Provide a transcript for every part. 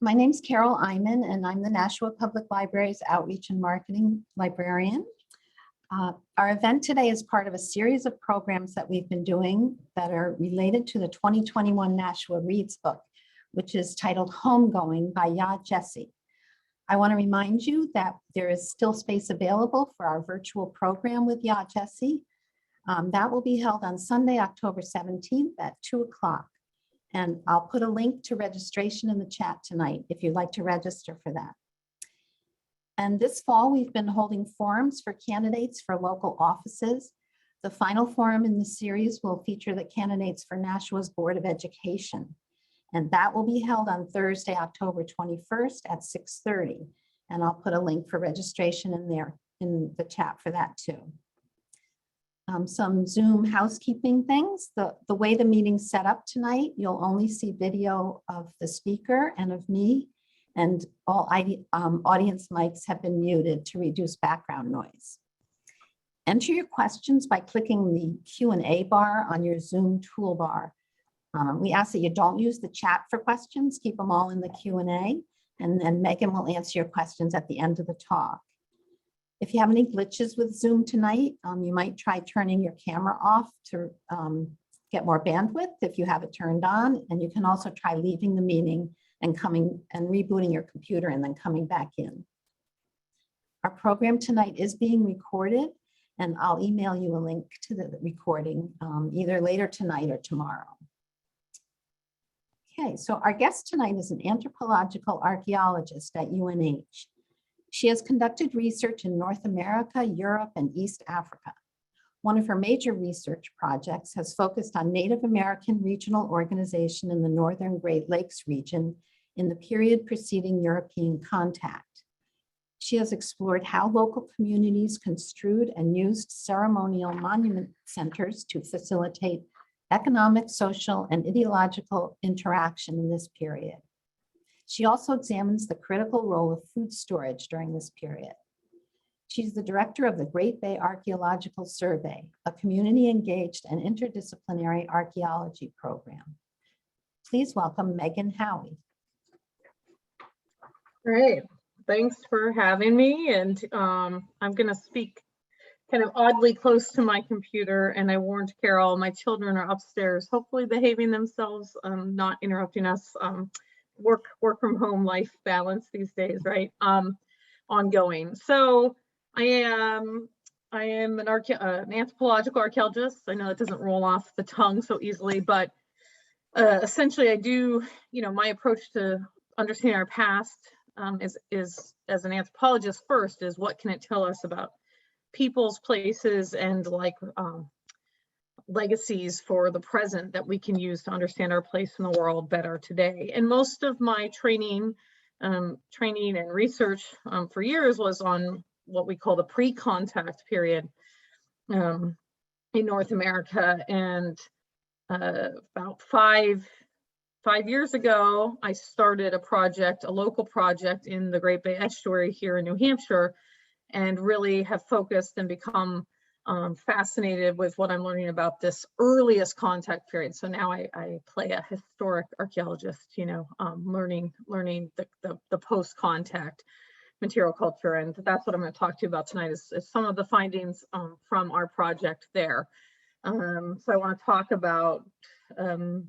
My name's Carol Iman, and I'm the Nashua Public Library's Outreach and Marketing Librarian. Our event today is part of a series of programs that we've been doing that are related to the 2021 Nashua Reads book, which is titled Homegoing by Ya Jesse. I want to remind you that there is still space available for our virtual program with Ya Jesse. That will be held on Sunday, October 17th at 2 o'clock. And I'll put a link to registration in the chat tonight if you'd like to register for that. And this fall, we've been holding forums for candidates for local offices. The final forum in the series will feature the candidates for Nashua's Board of Education. And that will be held on Thursday, October 21st at 6:30. And I'll put a link for registration in there in the chat for that too. Some Zoom housekeeping things. The way the meeting's set up tonight, you'll only see video of the speaker and of me, and all audience mics have been muted to reduce background noise. Enter your questions by clicking the Q&A bar on your Zoom toolbar. We ask that you don't use the chat for questions, keep them all in the Q&A, and then Megan will answer your questions at the end of the talk. If you have any glitches with Zoom tonight, you might try turning your camera off to get more bandwidth if you have it turned on. And you can also try leaving the meeting and coming and rebooting your computer and then coming back in. Our program tonight is being recorded, and I'll email you a link to the recording either later tonight or tomorrow. Okay, so our guest tonight is an anthropological archaeologist at UNH. She has conducted research in North America, Europe, and East Africa. One of her major research projects has focused on Native American regional organization in the Northern Great Lakes region in the period preceding European contact. She has explored how local communities construed and used ceremonial monument centers to facilitate economic, social, and ideological interaction in this period. She also examines the critical role of food storage during this period. She's the director of the Great Bay Archaeological Survey, a community-engaged and interdisciplinary archaeology program. Please welcome Meghan Howey. Great, thanks for having me. And I'm gonna speak kind of oddly close to my computer, and I warned Carol, my children are upstairs, hopefully behaving themselves, not interrupting us. Work from home life balance these days, right? Ongoing. So I am an anthropological archaeologist. I know that doesn't roll off the tongue so easily, but essentially I do, my approach to understanding our past is as an anthropologist first is what can it tell us about people's places and legacies for the present that we can use to understand our place in the world better today. And most of my training and research for years was on what we call the pre-contact period in North America. And about five years ago, I started a local project in the Great Bay Estuary here in New Hampshire, and really have focused and become fascinated with what I'm learning about this earliest contact period. So now I play a historic archaeologist, learning the post-contact material culture. And that's what I'm going to talk to you about tonight is some of the findings from our project there. So I want to talk about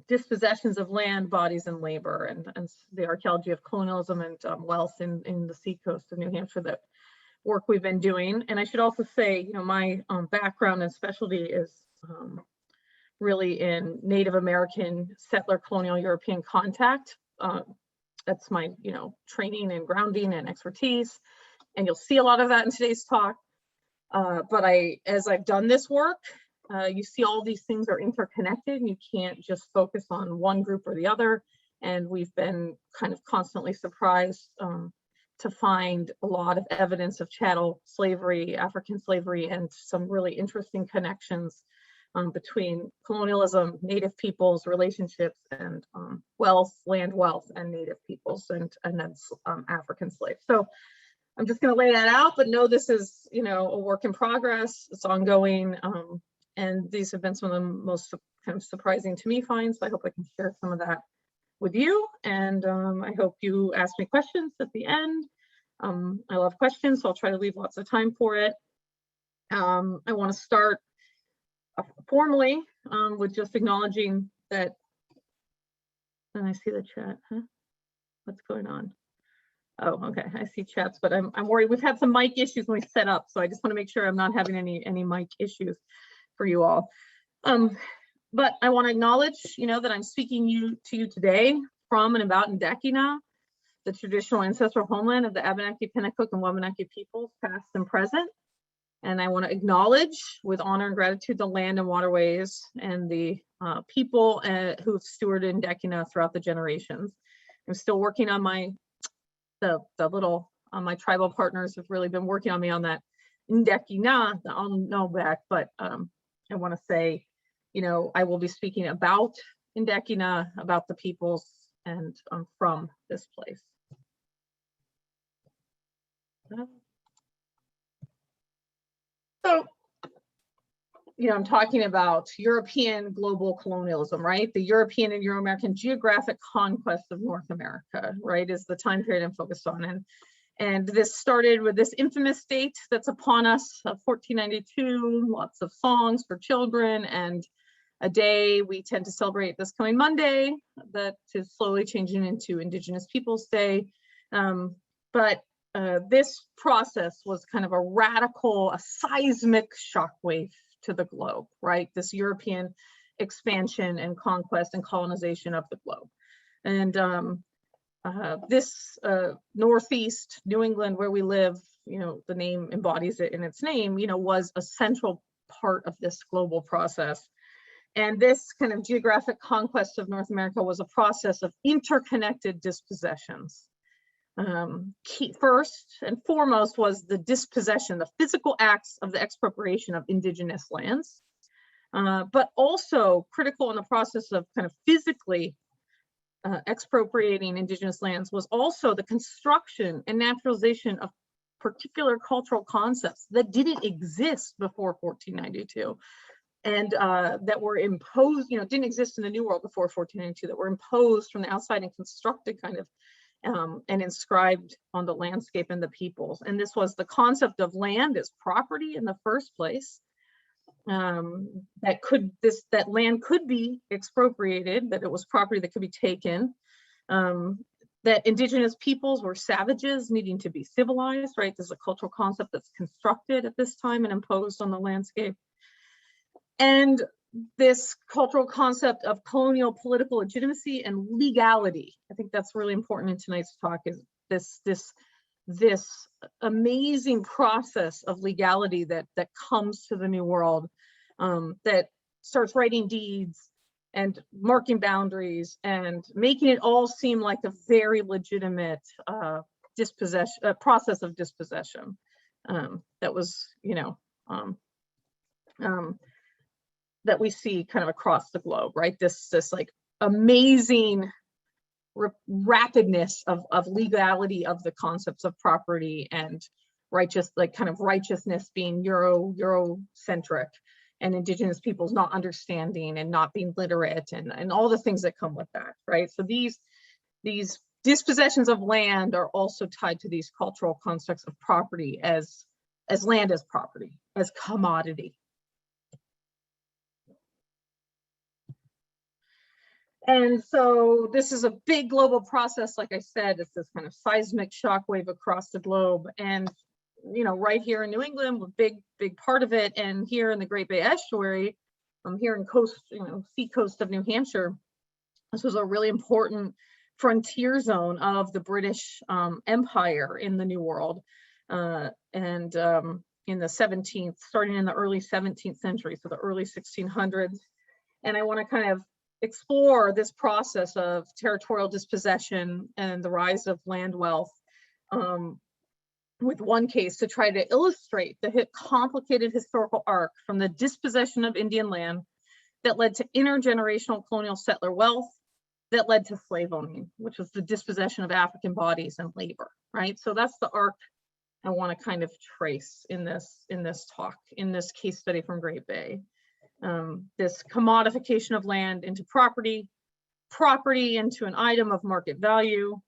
dispossessions of land, bodies, and labor, and the archaeology of colonialism and wealth in the seacoast of New Hampshire, that work we've been doing. And I should also say, my background and specialty is really in Native American settler colonial European contact. That's my, training and grounding and expertise. And you'll see a lot of that in today's talk. But as I've done this work, you see all these things are interconnected and you can't just focus on one group or the other. And we've been kind of constantly surprised to find a lot of evidence of chattel slavery, African slavery, and some really interesting connections between colonialism, Native peoples relationships, and wealth, land wealth, and Native peoples, and then African slaves. So I'm just going to lay that out, but know this is, a work in progress. It's ongoing, and these have been some of the most kind of surprising to me finds. So I hope I can share some of that with you, and I hope you ask me questions at the end. I love questions, so I'll try to leave lots of time for it. I want to start formally with just acknowledging that, and I see the chat, huh? What's going on? Oh, okay, I see chats, but I'm worried. We've had some mic issues when we set up, so I just want to make sure I'm not having any mic issues for you all. But I want to acknowledge, that I'm speaking to you today from and about Indekina, the traditional ancestral homeland of the Abenaki, Pennacook, and Wabanaki peoples, past and present. And I want to acknowledge with honor and gratitude the land and waterways and the people who have stewarded Indekina throughout the generations. I'm still working on my tribal partners have really been working on me on that Indekina, I'll know back, but I want to say, I will be speaking about Indekina, about the peoples, and from this place. So, I'm talking about European global colonialism, right? The European and Euro-American geographic conquest of North America, right, is the time period I'm focused on. And this started with this infamous date that's upon us of 1492, lots of songs for children, and a day we tend to celebrate this coming Monday that is slowly changing into Indigenous Peoples Day. But this process was kind of a seismic shockwave to the globe, right? This European expansion and conquest and colonization of the globe. And this Northeast New England, where we live, the name embodies it in its name, was a central part of this global process. And this kind of geographic conquest of North America was a process of interconnected dispossessions. First and foremost was the dispossession, the physical acts of the expropriation of indigenous lands, but also critical in the process of kind of physically expropriating indigenous lands was also the construction and naturalization of particular cultural concepts that didn't exist before 1492 and that were imposed, didn't exist in the New World before 1492, that were imposed from the outside and constructed kind of and inscribed on the landscape and the peoples. And this was the concept of land as property in the first place, that land could be expropriated, that it was property that could be taken, that indigenous peoples were savages needing to be civilized, right? This is a cultural concept that's constructed at this time and imposed on the landscape. And this cultural concept of colonial political legitimacy and legality. I think that's really important in tonight's talk, is this amazing process of legality that comes to the New World, that starts writing deeds and marking boundaries and making it all seem like a very legitimate process of dispossession. That was, that we see kind of across the globe, right? This like amazing rapidness of legality of the concepts of property and righteousness being Eurocentric, and indigenous peoples not understanding and not being literate and all the things that come with that, right? So these dispossessions of land are also tied to these cultural constructs of property as land as property, as commodity. And so this is a big global process. Like I said, it's this kind of seismic shockwave across the globe. And, right here in New England, a big part of it. And here in the Great Bay Estuary, here in sea coast of New Hampshire, this was a really important frontier zone of the British Empire in the New World. And in the 17th, starting in the early 17th century, so the early 1600s. And I want to kind of explore this process of territorial dispossession and the rise of land wealth with one case to try to illustrate the complicated historical arc from the dispossession of Indian land that led to intergenerational colonial settler wealth that led to slave owning, which was the dispossession of African bodies and labor, right? So that's the arc I want to kind of trace in this talk, in this case study from Great Bay. This commodification of land into property, property into an item of market value,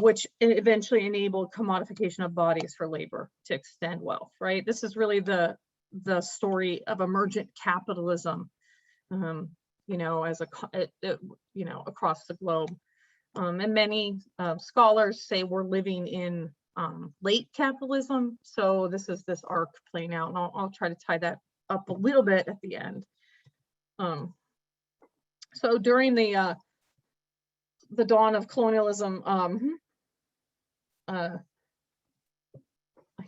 which eventually enabled commodification of bodies for labor to extend wealth, right? This is really the story of emergent capitalism, you know, as you know, across the globe. And many scholars say we're living in late capitalism. So this is this arc playing out, and I'll try to tie that up a little bit at the end. So during the dawn of colonialism, I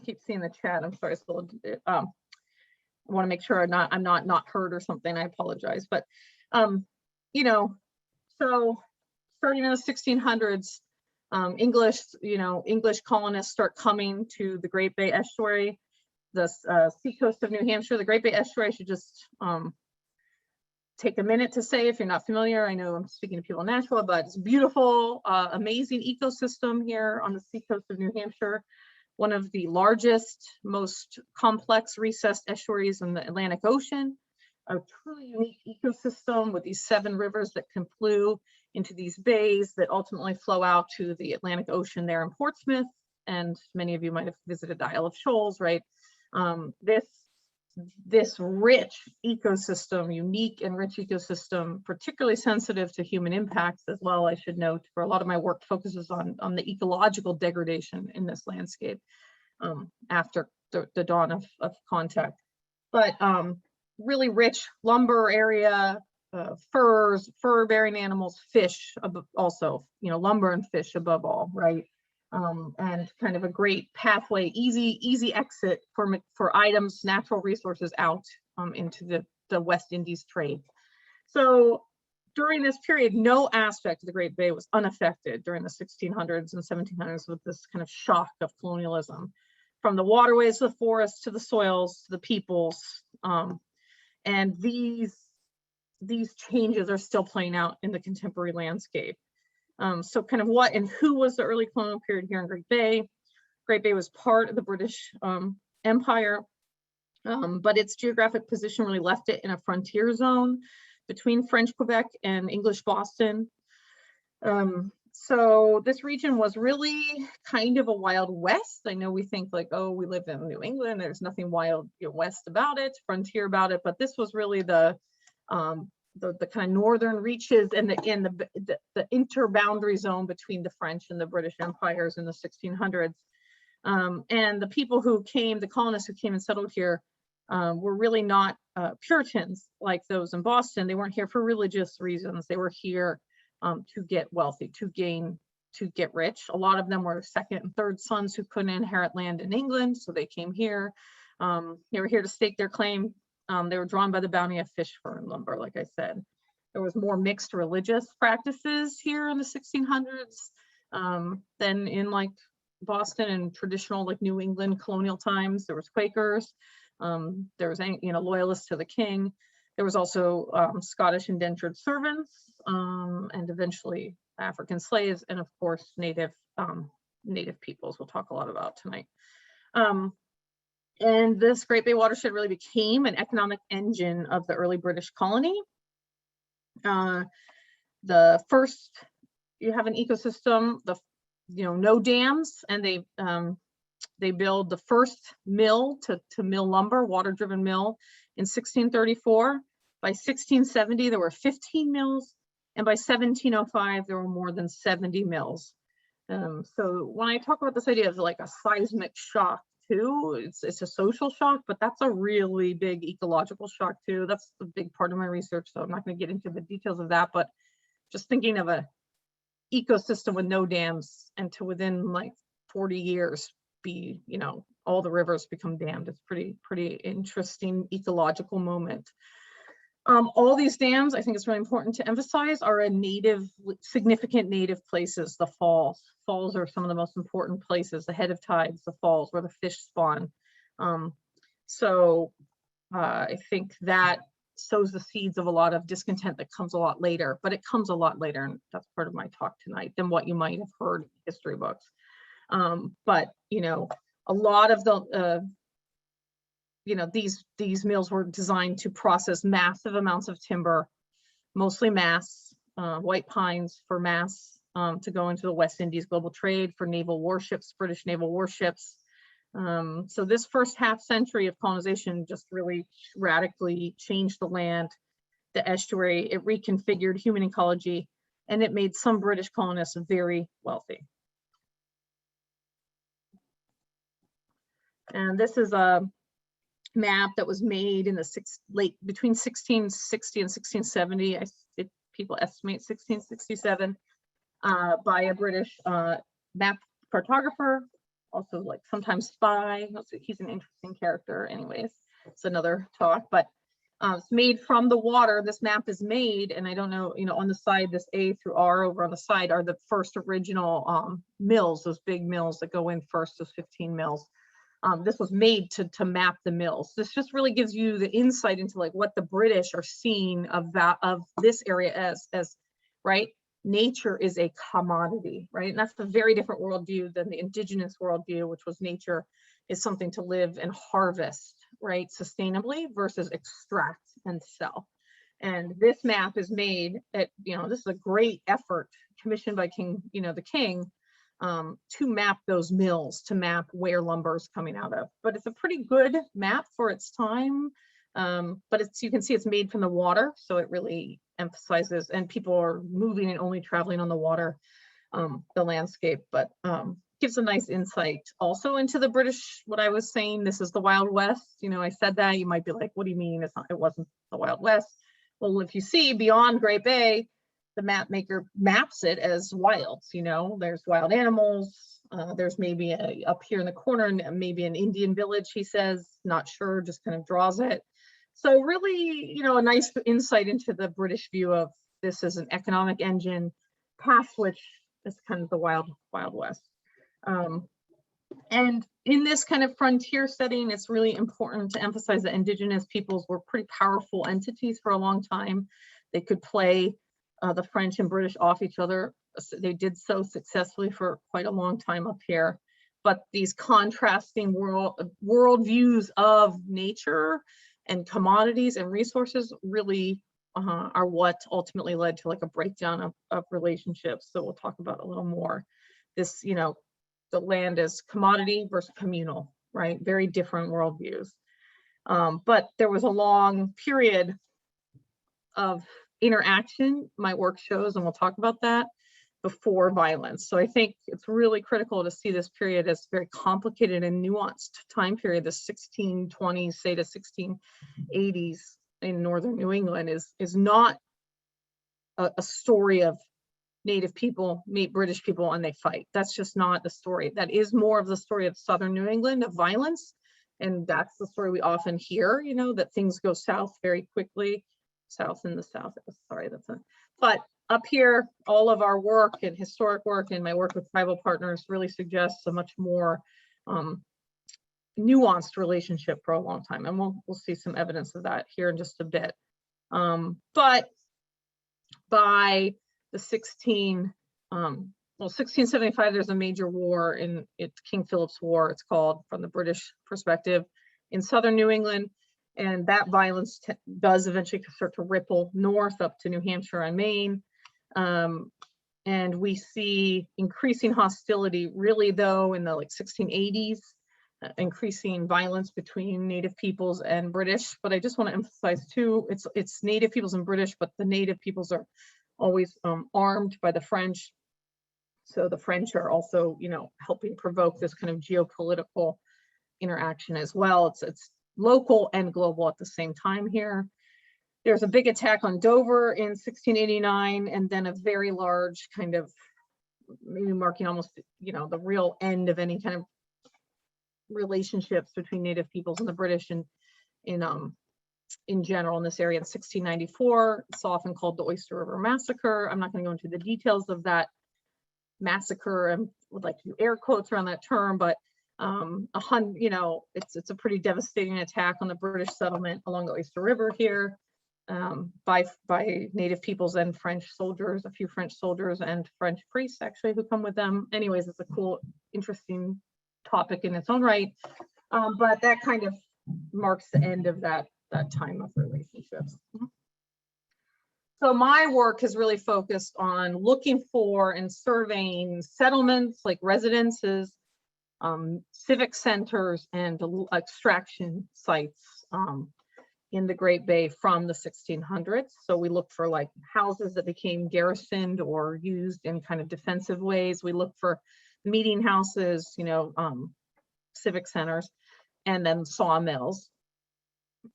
keep seeing the chat. I'm sorry, I want to make sure I'm not heard or something. I apologize, but you know, so starting in the 1600s, English colonists start coming to the Great Bay Estuary, the seacoast of New Hampshire. The Great Bay Estuary, I should just take a minute to say, if you're not familiar, I know I'm speaking to people in Nashville, but it's beautiful, amazing ecosystem here on the seacoast of New Hampshire. One of the largest, most complex recessed estuaries in the Atlantic Ocean. A truly unique ecosystem with these 7 rivers that conflude into these bays that ultimately flow out to the Atlantic Ocean there in Portsmouth. And many of you might have visited the Isle of Shoals, right? This rich ecosystem, unique and rich ecosystem, particularly sensitive to human impacts as well, I should note, for a lot of my work focuses on the ecological degradation in this landscape after the dawn of contact. But really rich lumber area, furs, fur-bearing animals, fish, also, you know, lumber and fish above all, right? And kind of a great pathway, easy exit for items, natural resources out into the West Indies trade. So during this period, no aspect of the Great Bay was unaffected during the 1600s and 1700s with this kind of shock of colonialism, from the waterways to the forests to the soils to the peoples. And these changes are still playing out in the contemporary landscape. So kind of what and who was the early colonial period here in Great Bay? Great Bay was part of the British Empire, but its geographic position really left it in a frontier zone between French Quebec and English Boston. So this region was really kind of a Wild West. I know we think like, oh, we live in New England, there's nothing wild, you know, west about it, frontier about it, but this was really the kind of northern reaches and the interboundary zone between the French and the British empires in the 1600s. And the people who came, the colonists who came and settled here, were really not Puritans like those in Boston. They weren't here for religious reasons. They were here to get wealthy, to get rich. A lot of them were second and third sons who couldn't inherit land in England, so they came here. They were here to stake their claim. They were drawn by the bounty of fish, fur, and lumber, like I said. There was more mixed religious practices here in the 1600s than in like Boston and traditional like New England colonial times. There was Quakers, there was, you know, loyalists to the king. There was also Scottish indentured servants and eventually African slaves, and of course native peoples we'll talk a lot about tonight. And this Great Bay watershed really became an economic engine of the early British colony. The first, you have an ecosystem, no dams, and they build the first mill to mill lumber, water-driven mill in 1634. By 1670, there were 15 mills, and by 1705, there were more than 70 mills. So when I talk about this idea of like a seismic shock too, it's a social shock, but that's a really big ecological shock too. That's a big part of my research, so I'm not going to get into the details of that, but just thinking of a ecosystem with no dams and to within like 40 years be, you know, all the rivers become dammed. It's pretty interesting ecological moment. All these dams, I think it's really important to emphasize, are significant native places. The falls. Falls are some of the most important places, the head of tides, the falls where the fish spawn. So I think that sows the seeds of a lot of discontent that comes a lot later, but it comes a lot later, and that's part of my talk tonight, than what you might have heard in history books. But, you know, a lot of the, these mills were designed to process massive amounts of timber, mostly mass, white pines for mass to go into the West Indies global trade for naval warships, British naval warships. So this first half century of colonization just really radically changed the land, the estuary. It reconfigured human ecology, and it made some British colonists very wealthy. And this is a map that was made in the between 1660 and 1670. People estimate 1667 by a British map cartographer, also like sometimes spy. He's an interesting character. Anyways, it's another talk, but it's made from the water. This map is made, and I don't know, on the side, this A through R over on the side are the first original mills, those big mills that go in first, those 15 mills. This was made to map the mills. This just really gives you the insight into like what the British are seeing of this area as right. Nature is a commodity, right? And that's a very different worldview than the Indigenous worldview, which was nature is something to live and harvest, right, sustainably versus extract and sell. And this map is made at, this is a great effort commissioned by the king, to map those mills, to map where lumber is coming out of. But it's a pretty good map for its time. But you can see it's made from the water, so it really emphasizes, and people are moving and only traveling on the water, the landscape, but gives a nice insight also into the British, what I was saying, this is the Wild West. I said that, you might be like, what do you mean it wasn't the Wild West? Well, if you see beyond Great Bay, the map maker maps it as wilds, there's wild animals, there's maybe up here in the corner, maybe an Indian village, he says, not sure, just kind of draws it. So really, a nice insight into the British view of this as an economic engine, past which is kind of the Wild West. And in this kind of frontier setting, it's really important to emphasize that Indigenous peoples were pretty powerful entities for a long time. They could play the French and British off each other. They did so successfully for quite a long time up here. But these contrasting worldviews of nature and commodities and resources really are what ultimately led to like a breakdown of relationships. So we'll talk about a little more. This, the land is commodity versus communal, right? Very different worldviews. But there was a long period of interaction, my work shows, and we'll talk about that, before violence. So I think it's really critical to see this period as very complicated and nuanced time period. The 1620s, say to 1680s in northern New England is not a story of Native people meet British people and they fight. That's just not the story. That is more of the story of southern New England, of violence. And that's the story we often hear, that things go south very quickly. South in the south, sorry, but up here, all of our work and historic work and my work with tribal partners really suggests a much more nuanced relationship for a long time. And we'll see some evidence of that here in just a bit. But by the 1675, there's a major war it's King Philip's War, it's called, from the British perspective, in southern New England. And that violence does eventually start to ripple north up to New Hampshire and Maine. And we see increasing hostility, really though, in the 1680s, increasing violence between Native peoples and British. But I just want to emphasize too, it's Native peoples and British, but the Native peoples are always armed by the French. So the French are also, helping provoke this kind of geopolitical interaction as well. It's local and global at the same time here. There's a big attack on Dover in 1689, and then a very large kind of, maybe marking almost, the real end of any kind of relationships between Native peoples and the British in general in this area in 1694. It's often called the Oyster River Massacre. I'm not going to go into the details of that massacre and would like to do air quotes around that term, but it's a pretty devastating attack on the British settlement along the Oyster River here, by Native peoples and French soldiers, a few French soldiers and French priests actually who come with them. Anyways, it's a cool, interesting topic in its own right. But that kind of marks the end of that time of relationships. So my work has really focused on looking for and surveying settlements like residences, civic centers, and extraction sites in the Great Bay from the 1600s. So we look for like houses that became garrisoned or used in kind of defensive ways. We look for meeting houses, civic centers, and then sawmills,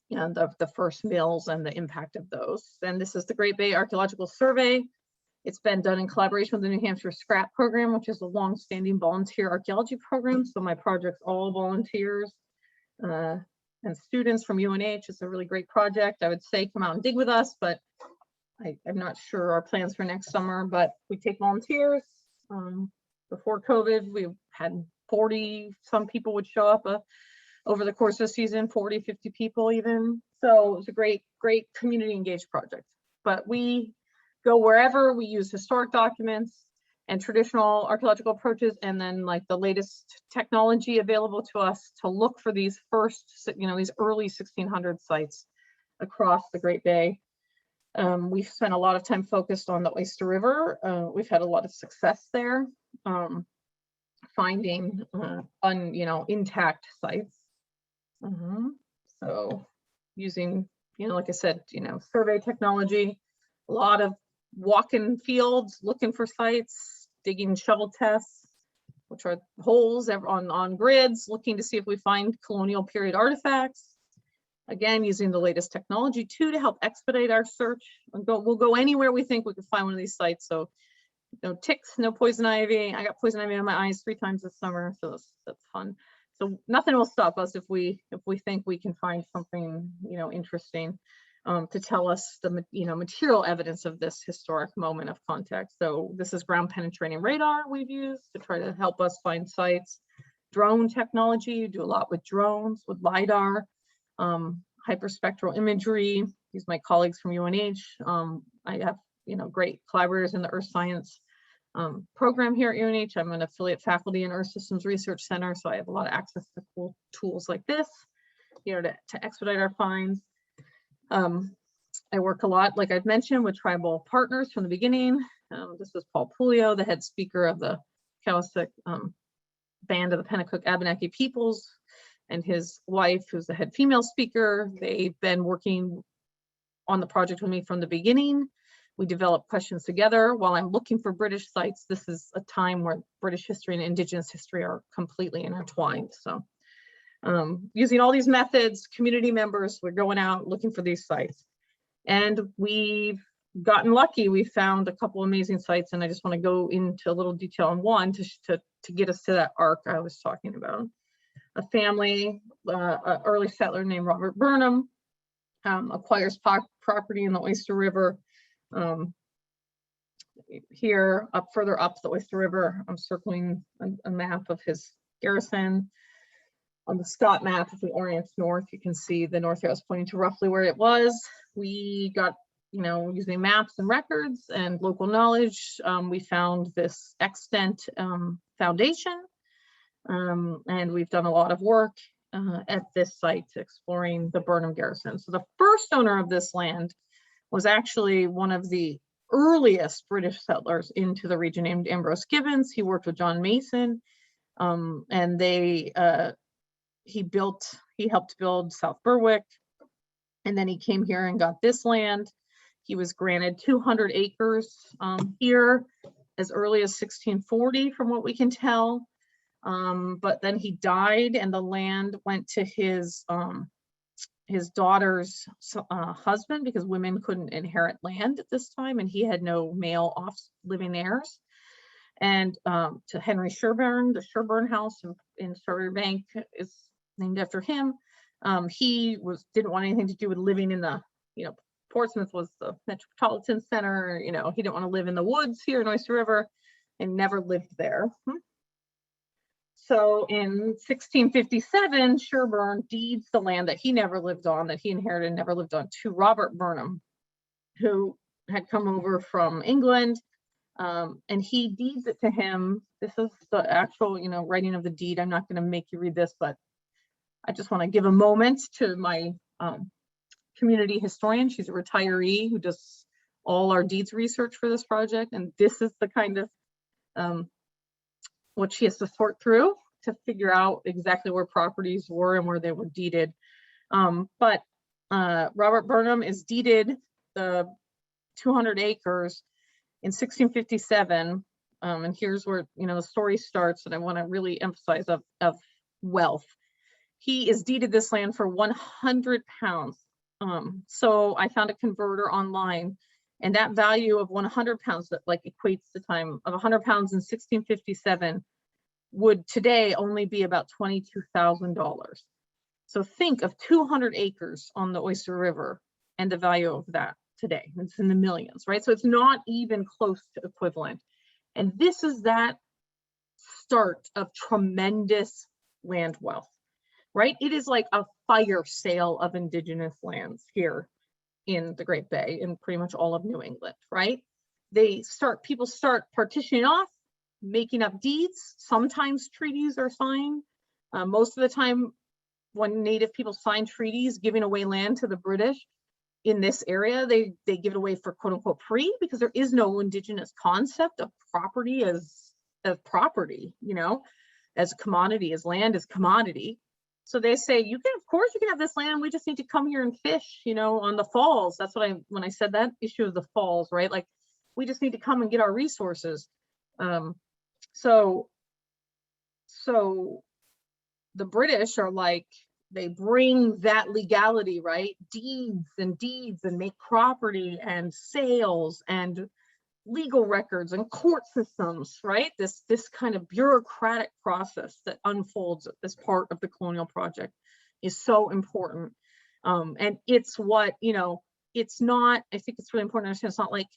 and the first mills and the impact of those. And this is the Great Bay Archaeological Survey. It's been done in collaboration with the New Hampshire Scrap Program, which is a long-standing volunteer archaeology program. So my project's all volunteers and students from UNH. It's a really great project. I would say come out and dig with us, but I'm not sure our plans for next summer, but we take volunteers. Before COVID, we had 40 some people would show up over the course of the season, 40, 50 people even. So it was a great community engaged project. But we go wherever. We use historic documents and traditional archaeological approaches, and then like the latest technology available to us to look for these these early 1600 sites across the Great Bay. We've spent a lot of time focused on the Oyster River. We've had a lot of success there, finding intact sites. So using, like I said, survey technology, a lot of walking fields, looking for sites, digging shovel tests, which are holes on grids, looking to see if we find colonial period artifacts. Again, using the latest technology too to help expedite our search. We'll go anywhere we think we can find one of these sites. So no ticks, no poison ivy. I got poison ivy on my eyes 3 times this summer, so that's fun. So nothing will stop us if we think we can find something interesting to tell us the material evidence of this historic moment of context. So this is ground penetrating radar we've used to try to help us find sites. Drone technology, do a lot with drones, with LiDAR, hyperspectral imagery. These are my colleagues from UNH. I have great collaborators in the earth science program here at UNH. I'm an affiliate faculty in Earth Systems Research Center, so I have a lot of access to cool tools like this, to expedite our finds. I work a lot, like I've mentioned, with tribal partners from the beginning. This was Paul Pulio, the head speaker of the Cowsick band of the Pennacook Abenaki peoples, and his wife, who's the head female speaker. They've been working on the project with me from the beginning. We develop questions together. While I'm looking for British sites, this is a time where British history and Indigenous history are completely intertwined. So using all these methods, community members, we're going out looking for these sites. And we've gotten lucky. We found a couple amazing sites, and I just want to go into a little detail on one to get us to that arc I was talking about. A family, an early settler named Robert Burnham, acquires property in the Oyster River. Here, further up the Oyster River, I'm circling a map of his garrison. On the Scott map, if we orient north, you can see the north arrow is pointing to roughly where it was. We got, using maps and records and local knowledge, we found this extant foundation, and we've done a lot of work at this site exploring the Burnham Garrison. So the first owner of this land was actually one of the earliest British settlers into the region named Ambrose Gibbons. He worked with John Mason, and he helped build South Berwick, and then he came here and got this land. He was granted 200 acres here as early as 1640, from what we can tell. But then he died, and the land went to his daughter's husband, because women couldn't inherit land at this time, and he had no male living heirs. And to Henry Sherburne, the Sherburne House in Surrey Bank is named after him. He didn't want anything to do with living in the, Portsmouth was the metropolitan center. He didn't want to live in the woods here in Oyster River, and never lived there. So in 1657, Sherburne deeds the land that he never lived on, that he inherited and never lived on, to Robert Burnham, who had come over from England, and he deeds it to him. This is the actual, writing of the deed. I'm not going to make you read this, but I just want to give a moment to my community historian. She's a retiree who does all our deeds research for this project, and this is the kind of what she has to sort through to figure out exactly where properties were and where they were deeded. But Robert Burnham is deeded the 200 acres in 1657. And here's where, you know, the story starts, and I want to really emphasize of wealth. He is deeded this land for 100 pounds. So I found a converter online, and that value of 100 pounds that like equates the time of 100 pounds in 1657 would today only be about $22,000. So think of 200 acres on the Oyster River and the value of that today. It's in the millions, right? So it's not even close to equivalent. And this is that start of tremendous land wealth, right? It is like a fire sale of Indigenous lands here in the Great Bay and pretty much all of New England, right? People start partitioning off, making up deeds. Sometimes treaties are signed. Most of the time, when Native people sign treaties giving away land to the British in this area, they give it away for quote unquote free, because there is no Indigenous concept of property as property, you know, as a commodity, as land as commodity. So they say, you can, of course you can have this land, we just need to come here and fish, you know, on the falls. That's what when I said that issue of the falls, right? Like, we just need to come and get our resources. So the British are like, they bring that legality, right? Deeds and make property and sales and legal records and court systems, right? This kind of bureaucratic process that unfolds as part of the colonial project is so important. And it's what, you know, it's not, I think it's really important to understand, it's not like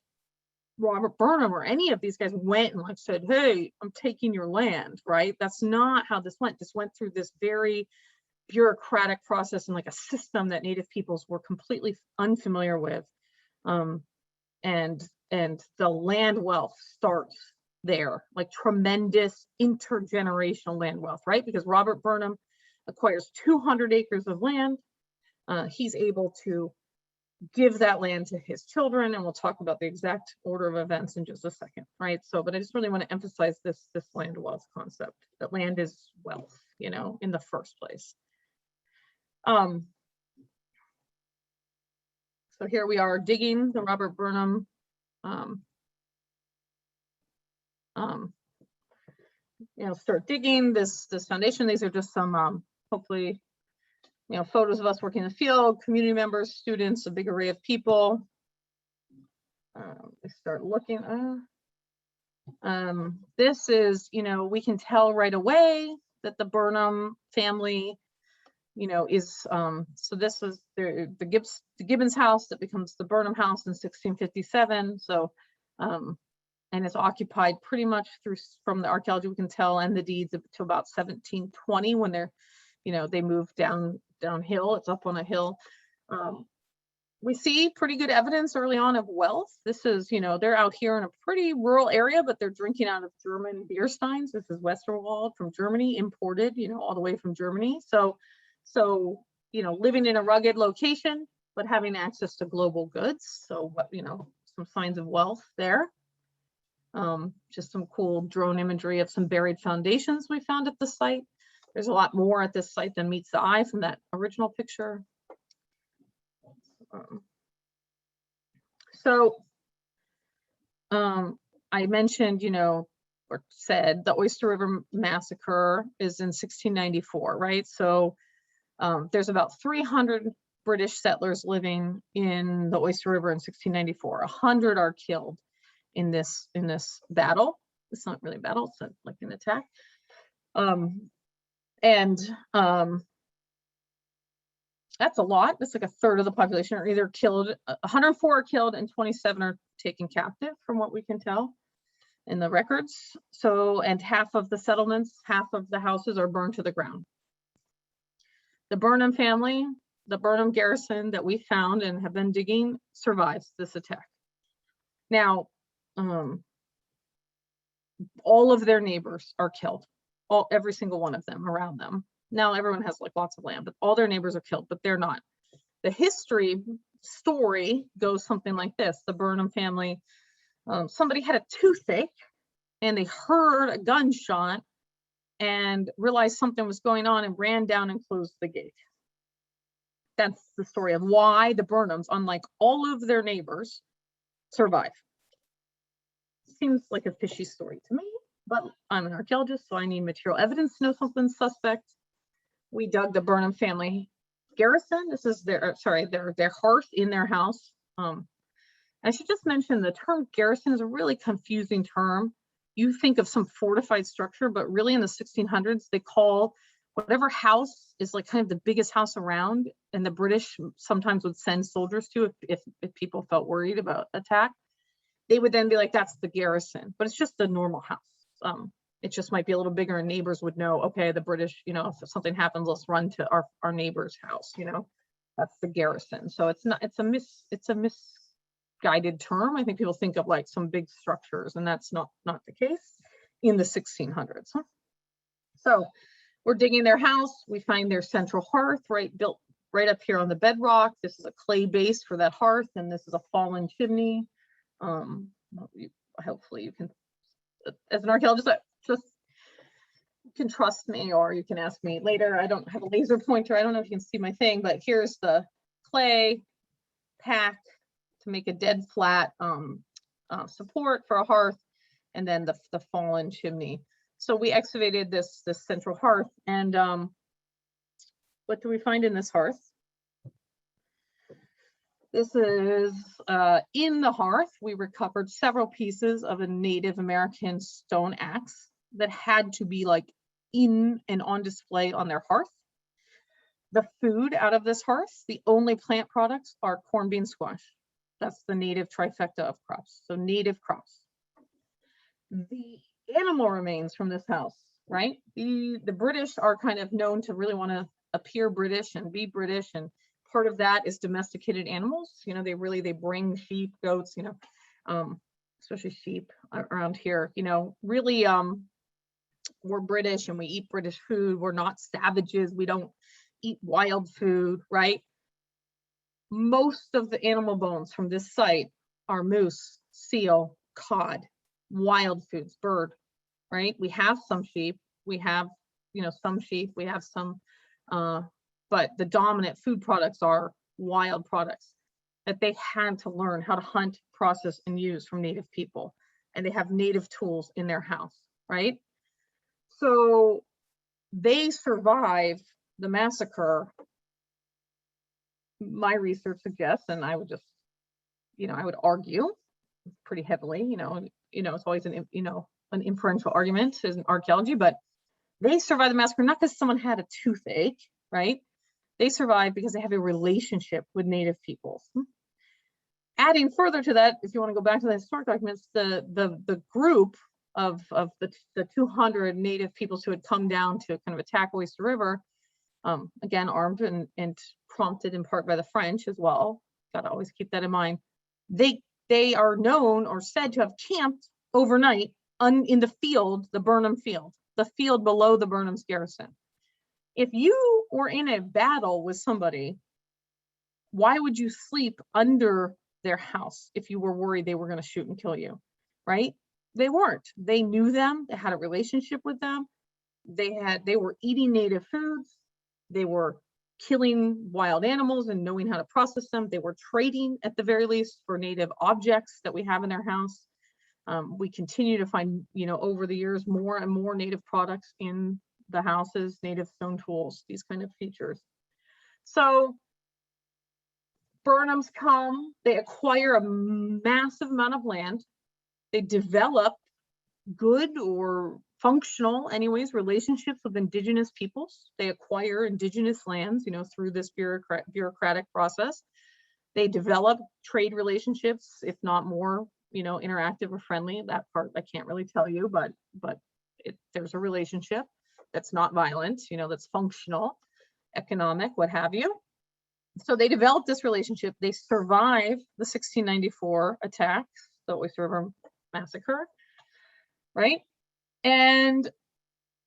Robert Burnham or any of these guys went and like said, hey, I'm taking your land, right? That's not how this went. This went through this very bureaucratic process and like a system that Native peoples were completely unfamiliar with. And the land wealth starts there, like tremendous intergenerational land wealth, right? Because Robert Burnham acquires 200 acres of land. He's able to give that land to his children, and we'll talk about the exact order of events in just a second, right? So, but I just really want to emphasize this land wealth concept, that land is wealth, you know, in the first place. So here we are digging the Robert Burnham you know, start digging this foundation. These are just some hopefully, you know, photos of us working in the field, community members, students, a big array of people. We start looking. This is, you know, we can tell right away that the Burnham family, you know, is so this is the Gibbons house that becomes the Burnham house in 1657. So and it's occupied pretty much from the archaeology we can tell and the deeds to about 1720, when they're, you know, they moved downhill. It's up on a hill. We see pretty good evidence early on of wealth. This is, you know, they're out here in a pretty rural area, but they're drinking out of German beer steins. This is Westerwald from Germany, imported, you know, all the way from Germany. So, you know, living in a rugged location, but having access to global goods. So, you know, some signs of wealth there. Just some cool drone imagery of some buried foundations we found at the site. There's a lot more at this site than meets the eye from that original picture. I mentioned, you know, or said the Oyster River Massacre is in 1694, right? So there's about 300 British settlers living in the Oyster River in 1694. 100 are killed in this battle. It's not really a battle, it's like an attack. That's a lot. That's like a third of the population are either killed. 104 are killed and 27 are taken captive, from what we can tell in the records. So, and half of the settlements, half of the houses are burned to the ground. The Burnham family, the Burnham Garrison that we found and have been digging, survives this attack. Now, all of their neighbors are killed, every single one of them around them. Now everyone has like lots of land, but all their neighbors are killed, but they're not. The history story goes something like this. The Burnham family, somebody had a toothache and they heard a gunshot and realized something was going on and ran down and closed the gate. That's the story of why the Burnhams, unlike all of their neighbors, survive. Seems like a fishy story to me, but I'm an archaeologist, so I need material evidence to know something's suspect. We dug the Burnham family garrison. This is their hearth in their house. I should just mention the term garrison is a really confusing term. You think of some fortified structure, but really in the 1600s, they call whatever house is like kind of the biggest house around, and the British sometimes would send soldiers to if people felt worried about attack. They would then be like, that's the garrison, but it's just a normal house. It just might be a little bigger and neighbors would know, okay, the British, you know, if something happens, let's run to our neighbor's house, you know, that's the garrison. So it's a misguided term. I think people think of like some big structures, and that's not the case in the 1600s. So we're digging their house. We find their central hearth, built right up here on the bedrock. This is a clay base for that hearth, and this is a fallen chimney. Hopefully you can, as an archaeologist, just can trust me, or you can ask me later. I don't have a laser pointer. I don't know if you can see my thing, but here's the clay pack to make a dead flat support for a hearth, and then the fallen chimney. So we excavated this central hearth, and what do we find in this hearth? This is in the hearth. We recovered several pieces of a Native American stone axe that had to be like in and on display on their hearth. The food out of this hearth, the only plant products are corn, bean, squash. That's the native trifecta of crops, so native crops. The animal remains from this house, right? The British are kind of known to really want to appear British and be British, and part of that is domesticated animals. You know, they bring sheep, goats, you know, especially sheep around here, you know, really we're British and we eat British food. We're not savages. We don't eat wild food, right? Most of the animal bones from this site are moose, seal, cod, wild foods, bird, right? We have some sheep. We have, you know, some sheep. We have some, but the dominant food products are wild products that they had to learn how to hunt, process, and use from native people. And they have native tools in their house, right? So they survived the massacre. My research suggests, and I would just, you know, I would argue pretty heavily, you know, it's always an inferential argument in archaeology, but they survived the massacre not because someone had a toothache, right? They survived because they have a relationship with native peoples. Adding further to that, if you want to go back to the historic documents, the group of the 200 native peoples who had come down to kind of attack Oyster River, again, armed and prompted in part by the French as well. Got to always keep that in mind. They are known or said to have camped overnight in the field, the Burnham field, the field below the Burnham's garrison. If you were in a battle with somebody, why would you sleep under their house if you were worried they were going to shoot and kill you, right? They weren't. They knew them. They had a relationship with them. They were eating native foods. They were killing wild animals and knowing how to process them. They were trading, at the very least, for native objects that we have in their house. We continue to find, you know, over the years, more and more native products in the houses, native stone tools, these kind of features. So Burnhams come, they acquire a massive amount of land. They develop good or functional, anyways, relationships with Indigenous peoples. They acquire Indigenous lands, you know, through this bureaucratic process. They develop trade relationships, if not more, you know, interactive or friendly. That part I can't really tell you, but there's a relationship that's not violent, you know, that's functional, economic, what have you. So they develop this relationship. They survive the 1694 attacks, the Oyster River Massacre, right? And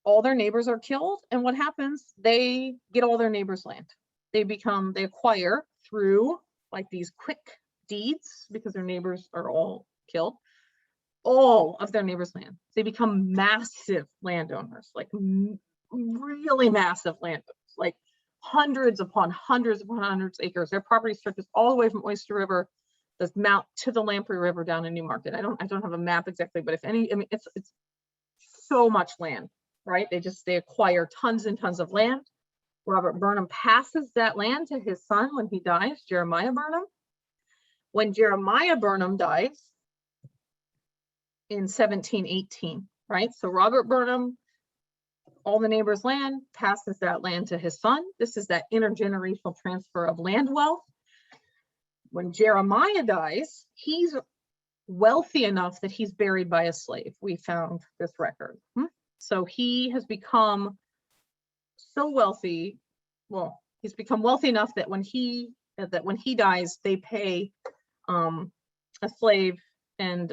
all their neighbors are killed. And what happens? They get all their neighbors' land. They acquire through like these quick deeds because their neighbors are all killed, all of their neighbors' land. They become massive landowners, like really massive landowners, like hundreds upon hundreds of acres. Their property stretches all the way from Oyster River, the mount to the Lamprey River down in Newmarket. I don't have a map exactly, but if any, I mean, it's so much land, right? They acquire tons and tons of land. Robert Burnham passes that land to his son when he dies, Jeremiah Burnham. When Jeremiah Burnham dies in 1718, right? So Robert Burnham, all the neighbors' land, passes that land to his son. This is that intergenerational transfer of land wealth. When Jeremiah dies, he's wealthy enough that he's buried by a slave. We found this record. So he has become so wealthy. Well, he's become wealthy enough that when he dies, they pay a slave and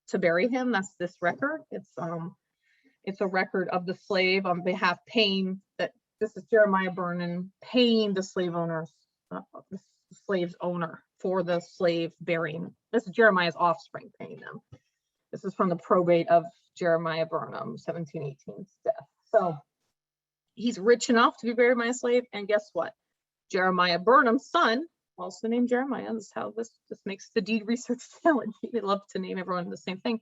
to bury him. That's this record. It's a record of the slave on behalf paying that. This is Jeremiah Burnham paying the slave owners, the slave's owner for the slave burying. This is Jeremiah's offspring paying them. This is from the probate of Jeremiah Burnham, 1718's death. So he's rich enough to be buried by a slave. And guess what? Jeremiah Burnham's son, also named Jeremiah, this is how this makes the deed research challenge. We love to name everyone the same thing.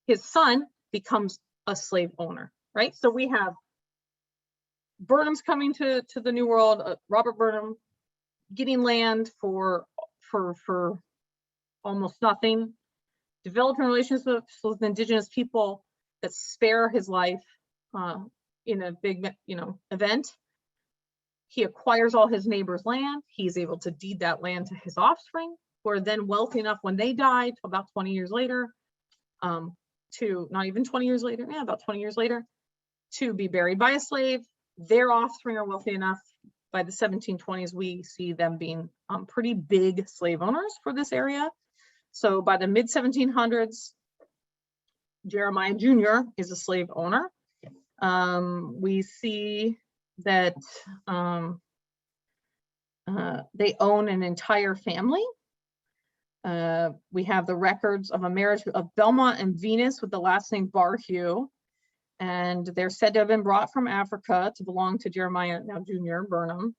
His son becomes a slave owner, right? So we have Burnham's coming to the New World, Robert Burnham getting land for almost nothing, developing relationships with Indigenous people that spare his life in a big, event. He acquires all his neighbors' land. He's able to deed that land to his offspring, who are then wealthy enough when they died, about 20 years later, to not even 20 years later, about 20 years later, to be buried by a slave. Their offspring are wealthy enough. By the 1720s, we see them being pretty big slave owners for this area. So by the mid 1700s, Jeremiah Jr. is a slave owner. We see that they own an entire family. We have the records of a marriage of Belmont and Venus with the last name Barhue. And they're said to have been brought from Africa to belong to Jeremiah, now Jr. Burnham.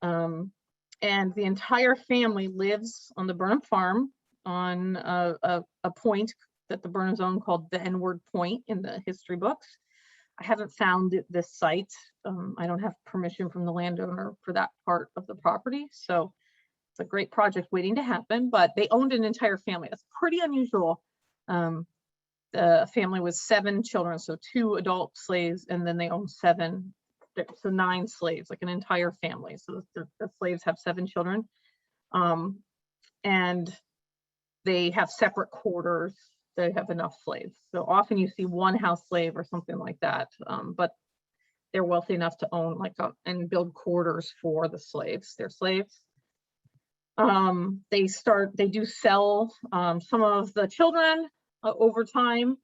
And the entire family lives on the Burnham farm on a point that the Burnhams own called the N-word Point in the history books. I haven't found this site. I don't have permission from the landowner for that part of the property. So it's a great project waiting to happen, but they owned an entire family. That's pretty unusual. The family was 7 children, so 2 adult slaves, and then they owned 7, so 9 slaves, like an entire family. So the slaves have 7 children, and they have separate quarters. They have enough slaves. So often you see one house slave or something like that, but they're wealthy enough to own and build quarters for the slaves, their slaves. They do sell some of the children over time,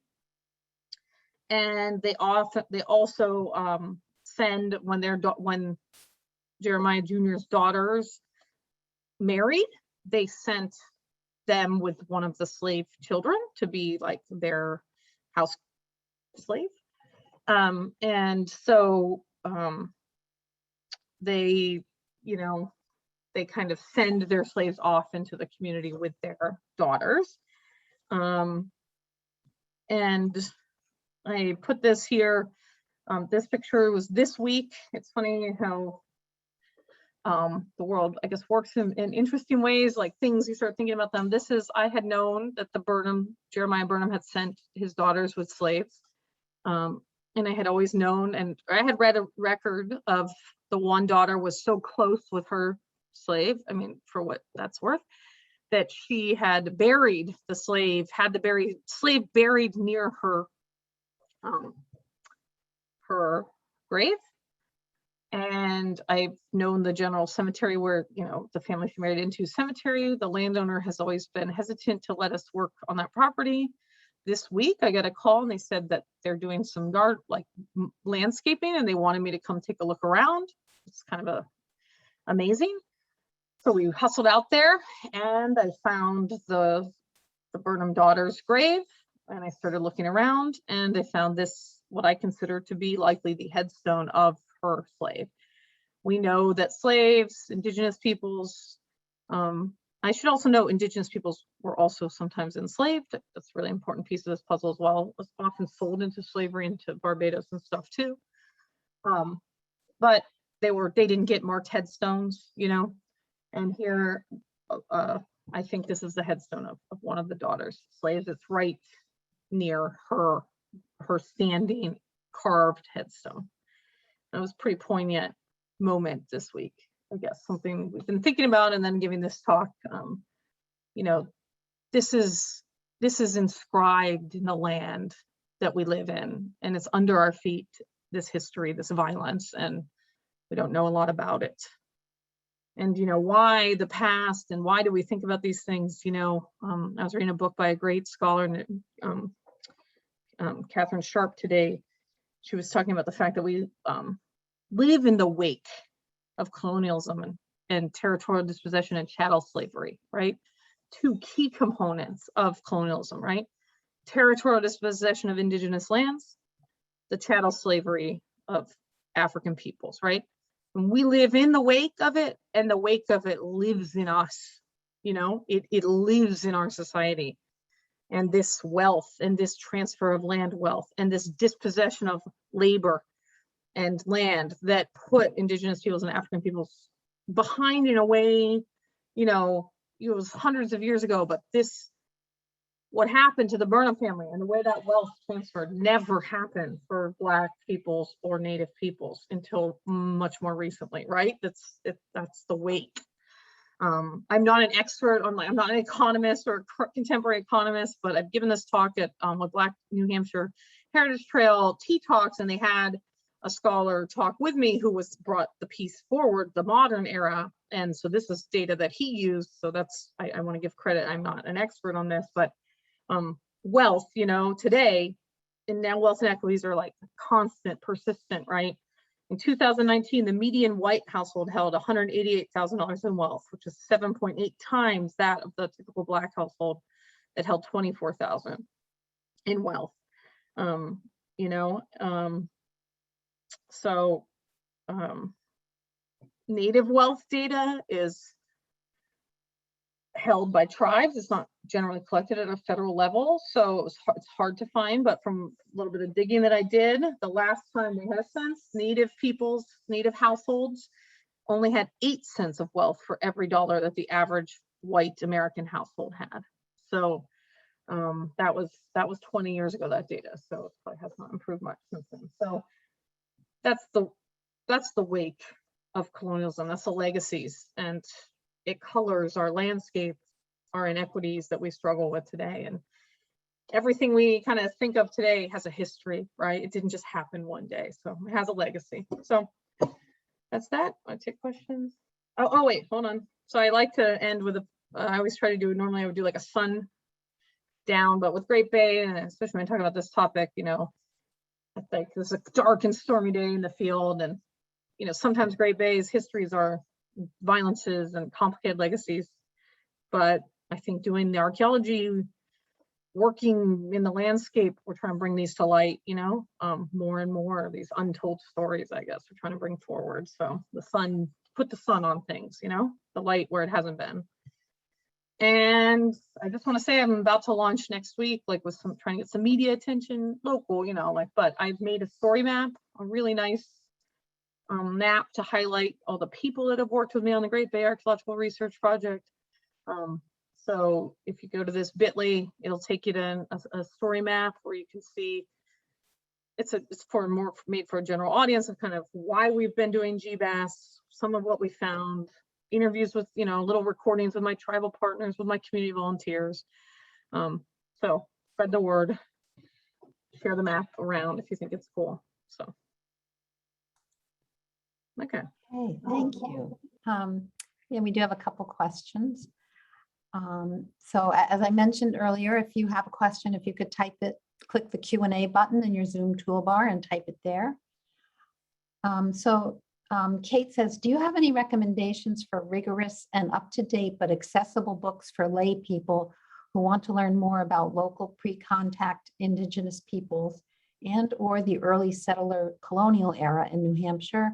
and they also send when Jeremiah Jr.'s daughters married, they sent them with one of the slave children to be like their house slave, and so they kind of send their slaves off into the community with their daughters. And I put this here. This picture was this week. It's funny how the world, I guess, works in interesting ways, like things you start thinking about them. I had known that Jeremiah Burnham had sent his daughters with slaves. And I had always known, and I had read a record of the one daughter was so close with her slave, I mean, for what that's worth, that she had buried the slave, slave buried near her grave. And I've known the general cemetery where, the family she married into cemetery. The landowner has always been hesitant to let us work on that property. This week, I got a call and they said that they're doing some landscaping and they wanted me to come take a look around. It's kind of amazing. So we hustled out there and I found the Burnham daughter's grave, and I started looking around and I found this, what I consider to be likely the headstone of her slave. We know that slaves, Indigenous peoples, I should also note Indigenous peoples were also sometimes enslaved. That's a really important piece of this puzzle as well. It was often sold into slavery into Barbados and stuff too. But they didn't get marked headstones, you know. And here, I think this is the headstone of one of the daughters' slaves. It's right near her standing carved headstone. That was a pretty poignant moment this week. I guess something we've been thinking about, and then giving this talk. You know, this is inscribed in the land that we live in, and it's under our feet. This history, this violence, and we don't know a lot about it. And you know, why the past, and why do we think about these things? You know, I was reading a book by a great scholar, Catherine Sharp today. She was talking about the fact that we live in the wake of colonialism and territorial dispossession and chattel slavery, right? Two key components of colonialism, right? Territorial dispossession of Indigenous lands, the chattel slavery of African peoples, right? And we live in the wake of it, and the wake of it lives in us. You know, it lives in our society. And this wealth and this transfer of land wealth and this dispossession of labor and land that put Indigenous peoples and African peoples behind in a way, you know, it was hundreds of years ago, but what happened to the Burnham family and the way that wealth transferred never happened for Black peoples or Native peoples until much more recently, right? That's the wake. I'm not an expert on, I'm not an economist or contemporary economist, but I've given this talk at with Black New Hampshire Heritage Trail Tea Talks, and they had a scholar talk with me who brought the piece forward, the modern era. And so this is data that he used. So that's, I want to give credit. I'm not an expert on this, but wealth, you know, today, and now wealth inequities are like constant, persistent, right? In 2019, the median white household held $188,000 in wealth, which is 7.8 times that of the typical Black household that held $24,000 in wealth. You know, so Native wealth data is held by tribes. It's not generally collected at a federal level, so it's hard to find. But from a little bit of digging that I did, the last time they had a census, Native households only had 8 cents of wealth for every dollar that the average white American household had. So that was 20 years ago, that data. So it probably has not improved much since then. So that's the wake of colonialism. That's the legacies, and it colors our landscape, our inequities that we struggle with today. And everything we kind of think of today has a history, right? It didn't just happen one day. So it has a legacy. So that's that. I take questions. Oh wait, hold on. So I like to end with I always try to do, normally I would do like a sun down, but with Great Bay, and especially when I talk about this topic, you know, I think this is a dark and stormy day in the field. And, you know, sometimes Great Bay's histories are violences and complicated legacies, but I think doing the archaeology, working in the landscape, we're trying to bring these to light, you know, more and more of these untold stories, I guess, we're trying to bring forward. So the sun, put the sun on things, you know, the light where it hasn't been. And I just want to say I'm about to launch next week, like with trying to get some media attention, local, you know, like, but I've made a story map, a really nice map to highlight all the people that have worked with me on the Great Bay Archaeological Research Project. So if you go to this bit.ly, it'll take you to a story map where you can see it's made for a general audience of kind of why we've been doing GBAS, some of what we found, interviews with, you know, little recordings with my tribal partners, with my community volunteers. So spread the word, share the map around if you think it's cool. So, okay. Hey, thank you. Yeah, we do have a couple questions. So as I mentioned earlier, if you have a question, if you could type it, click the Q&A button in your Zoom toolbar and type it there. So Kate says, do you have any recommendations for rigorous and up-to-date but accessible books for lay people who want to learn more about local pre-contact Indigenous peoples and or the early settler colonial era in New Hampshire?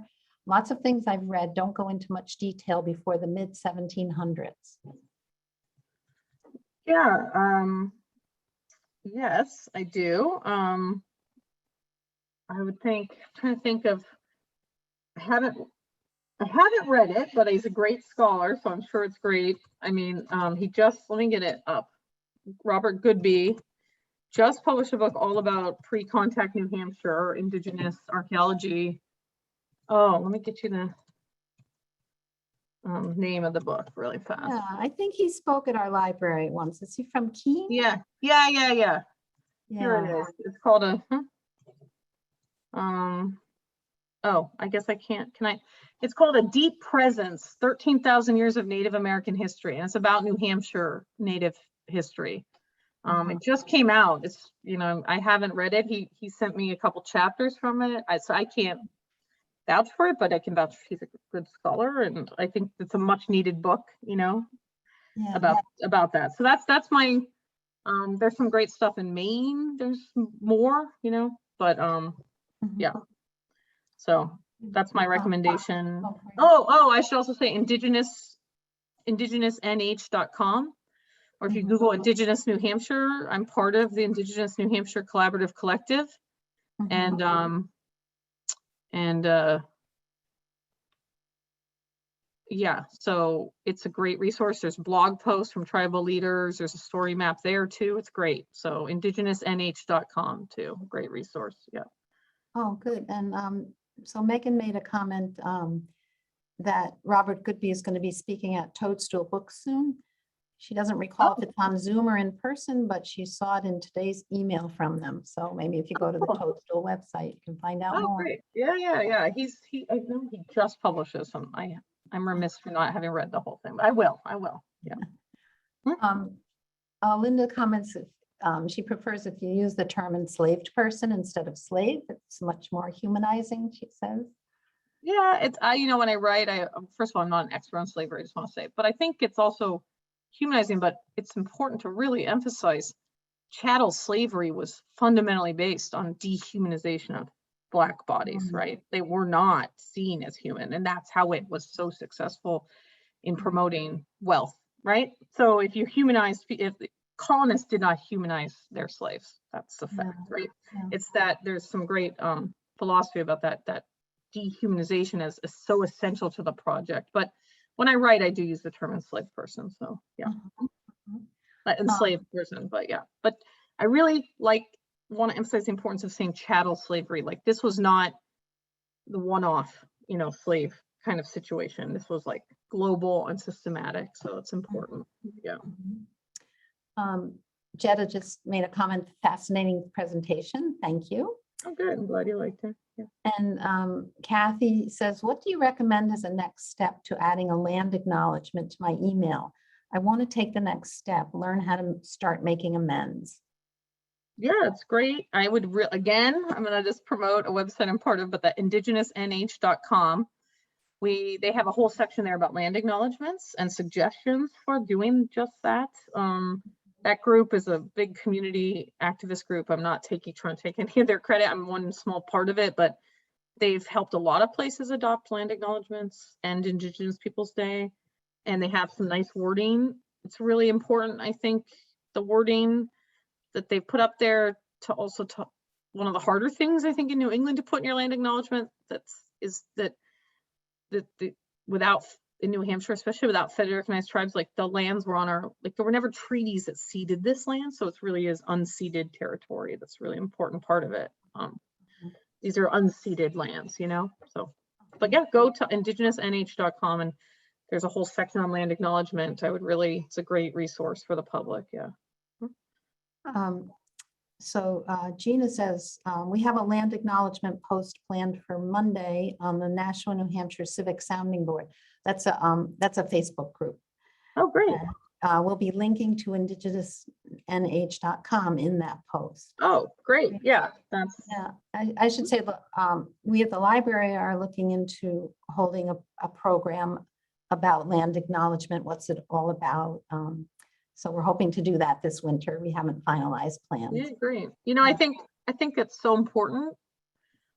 Lots of things I've read don't go into much detail before the mid 1700s. Yeah, yes, I do. I would think, trying to think of, I haven't read it, but he's a great scholar, so I'm sure it's great. I mean, he just, let me get it up. Robert Goodby just published a book all about pre-contact New Hampshire, Indigenous archaeology. Oh, let me get you the name of the book really fast. Yeah, I think he spoke at our library once. Is he from Keene? Yeah. Here it is. It's called a, oh, I guess I can't, can I? It's called A Deep Presence, 13,000 Years of Native American History. And it's about New Hampshire Native history. It just came out. It's, you know, I haven't read it. He sent me a couple chapters from it. So I can't vouch for it, but I can vouch he's a good scholar. And I think it's a much needed book, you know, about that. So that's my, there's some great stuff in Maine. There's more, you know, but yeah. So that's my recommendation. I should also say indigenousnh.com, or if you Google Indigenous New Hampshire, I'm part of the Indigenous New Hampshire Collaborative Collective. And yeah, so it's a great resource. There's blog posts from tribal leaders. There's a story map there too. It's great. So indigenousnh.com too, great resource. Yeah. Oh, good. And so Megan made a comment that Robert Goodby is going to be speaking at Toadstool Books soon. She doesn't recall if it's on Zoom or in person, but she saw it in today's email from them. So maybe if you go to the Toadstool website, you can find out more. Great. Yeah. I know he just publishes some. I'm remiss for not having read the whole thing, but I will. Yeah. Linda comments she prefers if you use the term enslaved person instead of slave. It's much more humanizing, she says. Yeah, it's you know, when I write, first of all, I'm not an expert on slavery, I just want to say, but I think it's also humanizing, but it's important to really emphasize chattel slavery was fundamentally based on dehumanization of Black bodies, right? They were not seen as human, and that's how it was so successful in promoting wealth, right? So if you humanize, if the colonists did not humanize their slaves, that's the fact, right? Yeah. It's that there's some great philosophy about that dehumanization is so essential to the project. But when I write, I do use the term enslaved person. So yeah, enslaved person, but yeah. But I really want to emphasize the importance of saying chattel slavery. Like this was not the one-off, you know, slave kind of situation. This was like global and systematic. So it's important. Yeah. Jetta just made a comment, fascinating presentation. Thank you. Oh, good. I'm glad you liked it. Yeah. And Kathy says, what do you recommend as a next step to adding a land acknowledgement to my email? I want to take the next step, learn how to start making amends. Yeah, it's great. I would, again, I'm going to just promote a website I'm part of, but the indigenousnh.com. They have a whole section there about land acknowledgements and suggestions for doing just that. That group is a big community activist group. I'm not trying to take any of their credit. I'm one small part of it, but they've helped a lot of places adopt land acknowledgements and Indigenous Peoples Day. And they have some nice wording. It's really important, I think, the wording that they put up there to also one of the harder things, I think, in New England to put in your land acknowledgement without, in New Hampshire, especially without federally recognized tribes, like the lands were on there were never treaties that ceded this land. So it really is unceded territory. That's a really important part of it. These are unceded lands, you know? So, but yeah, go to indigenousnh.com and there's a whole section on land acknowledgement. It's a great resource for the public. Yeah. So Gina says, we have a land acknowledgement post planned for Monday on the National New Hampshire Civic Sounding Board. That's a Facebook group. Oh, great. we'll be linking to indigenousnh.com in that post. Oh, great. Yeah, that's, Yeah, I should say, look, we at the library are looking into holding a program about land acknowledgement. What's it all about? So we're hoping to do that this winter. We haven't finalized plans. yeah, great. You know, I think it's so important.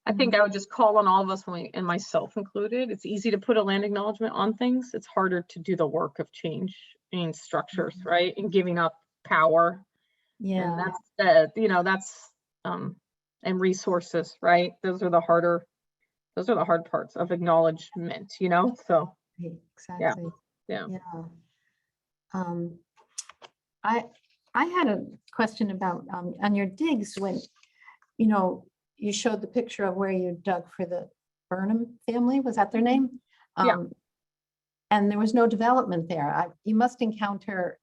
I think I would just call on all of us, and myself included. It's easy to put a land acknowledgement on things. It's harder to do the work of change in structures, right? And giving up power. Yeah. And that's, you know, that's, and resources, right? Those are the hard parts of acknowledgement, you know? So, Exactly. yeah. I had a question about on your digs when, you know, you showed the picture of where you dug for the Burnham family. Was that their name? Yeah. And there was no development there. You must encounter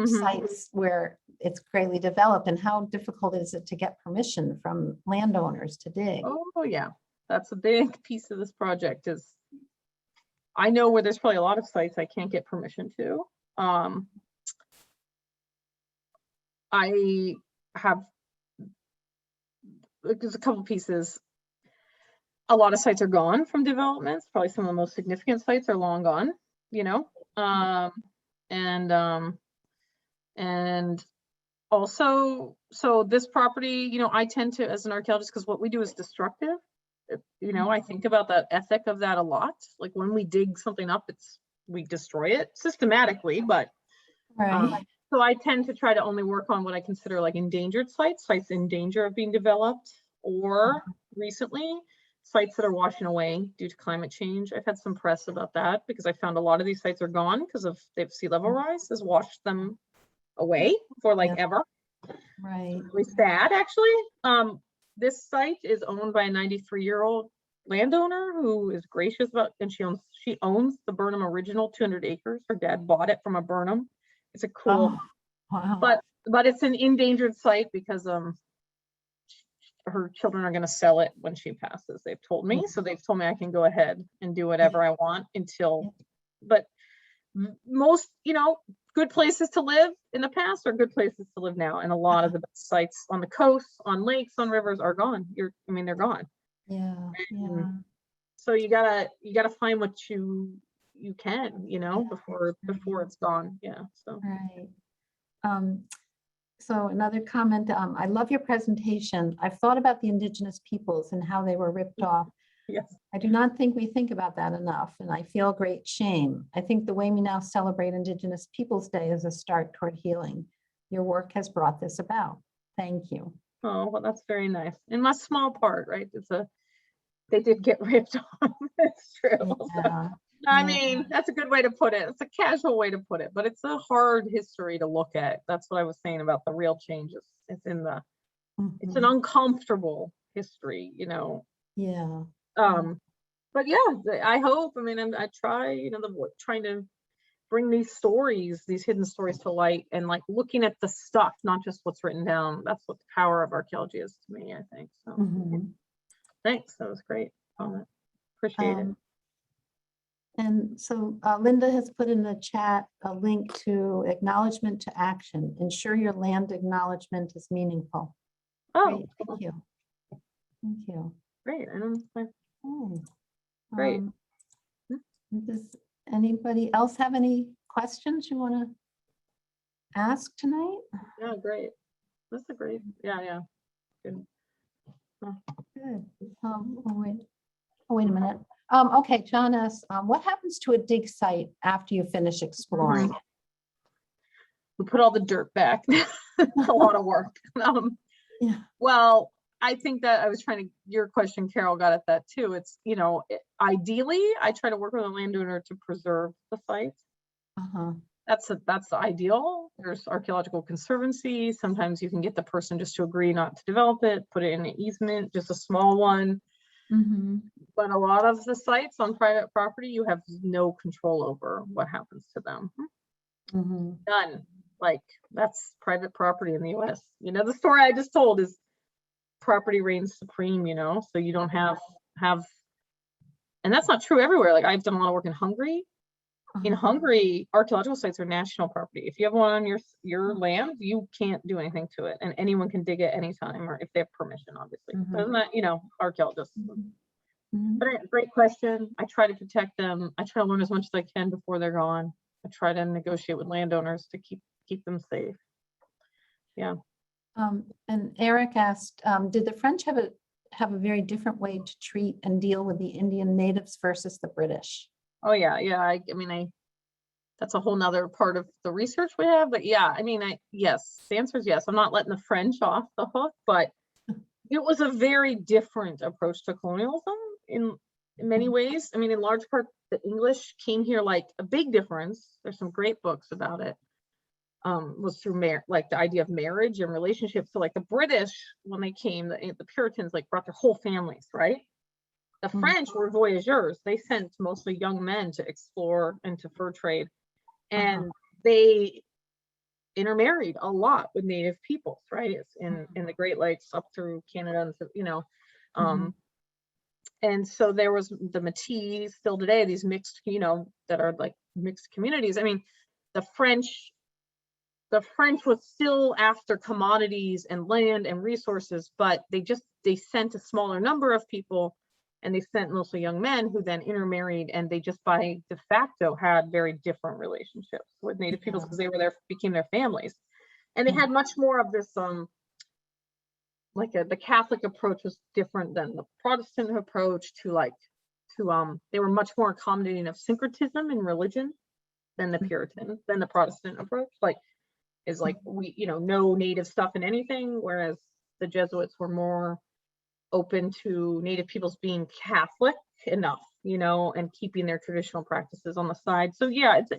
sites where it's greatly developed. And how difficult is it to get permission from landowners to dig? Oh, yeah. That's a big piece of this project. Is I know where there's probably a lot of sites I can't get permission to. I have, there's a couple pieces. A lot of sites are gone from developments. Probably some of the most significant sites are long gone, you know? And also, so this property, you know, I tend to, as an archaeologist, because what we do is destructive. You know, I think about that ethic of that a lot. Like when we dig something up, we destroy it systematically, but so I tend to try to only work on what I consider like endangered sites in danger of being developed, or recently sites that are washing away due to climate change. I've had some press about that because I found a lot of these sites are gone because of sea level rise has washed them away for like ever. Right. Really sad, actually. This site is owned by a 93-year-old landowner who is gracious about, and she owns the Burnham original 200 acres. Her dad bought it from a Burnham. It's a cool, but it's an endangered site because her children are going to sell it when she passes. They've told me, so they've told me I can go ahead and do whatever I want until. But most, you know, good places to live in the past are good places to live now, and a lot of the best sites on the coast, on lakes, on rivers are gone. They're gone. Yeah. So you gotta find what you can, you know, before it's gone. Yeah. So. Right. So another comment, I love your presentation. I've thought about the Indigenous peoples and how they were ripped off. Yes. I do not think we think about that enough, and I feel great shame. I think the way we now celebrate Indigenous Peoples Day is a start toward healing. Your work has brought this about. Thank you. Oh, well, that's very nice. In my small part, right? They did get ripped off. It's true. Yeah. I mean, that's a good way to put it. It's a casual way to put it, but it's a hard history to look at. That's what I was saying about the real changes. It's in the, it's an uncomfortable history, you know. Yeah. But yeah, I hope, I mean, I try, you know, trying to bring these stories, these hidden stories to light, and like looking at the stuff, not just what's written down. That's what the power of archaeology is to me, I think. So thanks. That was great. Appreciate it. And so Linda has put in the chat a link to acknowledgement to action. Ensure your land acknowledgement is meaningful. Oh, great. Thank you. Thank you. Great. I don't know. Okay. Great. Does anybody else have any questions you want to ask tonight? Yeah, great. That's a great. Yeah. Good. Good. Wait a minute. Okay, John asks, what happens to a dig site after you finish exploring? We put all the dirt back. A lot of work. Yeah. Well, I think that your question, Carol, got at that too. It's, you know, ideally, I try to work with a landowner to preserve the site. That's the ideal. There's archaeological conservancy. Sometimes you can get the person just to agree not to develop it, put it in an easement, just a small one. But a lot of the sites on private property, you have no control over what happens to them. None. Like, that's private property in the US. You know, the story I just told is property reigns supreme, you know, so you don't have, and that's not true everywhere. Like, I've done a lot of work in Hungary. In Hungary, archaeological sites are national property. If you have one on your land, you can't do anything to it, and anyone can dig it anytime, or if they have permission, obviously. So isn't that, archaeologists? But great question. I try to protect them. I try to learn as much as I can before they're gone. I try to negotiate with landowners to keep them safe. Yeah. And Eric asked, did the French have a very different way to treat and deal with the Indian natives versus the British? Oh yeah, yeah. I mean, that's a whole nother part of the research we have. But yeah, I mean, yes, the answer is yes. I'm not letting the French off the hook, but it was a very different approach to colonialism in many ways. I mean, in large part, the English came here, like a big difference. There's some great books about it. Was through like the idea of marriage and relationships. So like the British, when they came, the Puritans like brought their whole families, right? The French were voyageurs. They sent mostly young men to explore and to fur trade. And they intermarried a lot with native peoples, right? It's in the Great Lakes up through Canada, and and so there was the Métis still today, these mixed, that are like mixed communities. I mean, the French was still after commodities and land and resources, but they sent a smaller number of people, and they sent mostly young men who then intermarried, and they just by de facto had very different relationships with native peoples because they were there, became their families. And they had much more of this, the Catholic approach was different than the Protestant approach they were much more accommodating of syncretism in religion than the Protestant approach. Is we, no native stuff in anything, whereas the Jesuits were more open to native peoples being Catholic enough, and keeping their traditional practices on the side. So yeah, it's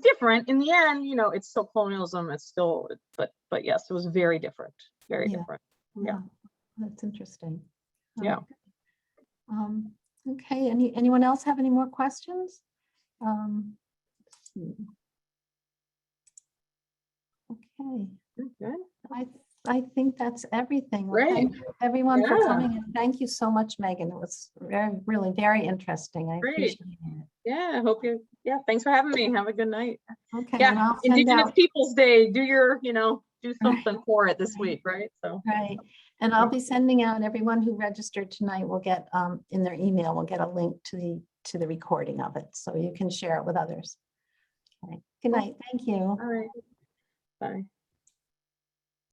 different. In the end, it's still colonialism. It's still, but yes, it was very different, very different. Yeah, that's interesting. Yeah. Okay. Anyone else have any more questions? Okay. Good. I think that's everything. Well, Great. thank you everyone for Yeah. coming, and thank you so much, Megan. It was really very interesting. I Great. appreciate it. Yeah, thanks for having me. Have a good night. Okay. Yeah, and I'll send Indigenous out, Peoples Day, do something for it this week, right? So right. And I'll be sending out, everyone who registered tonight will get in their email, will get a link to the recording of it, so you can share it with others. Okay. Good night. Thank you. all right. Bye.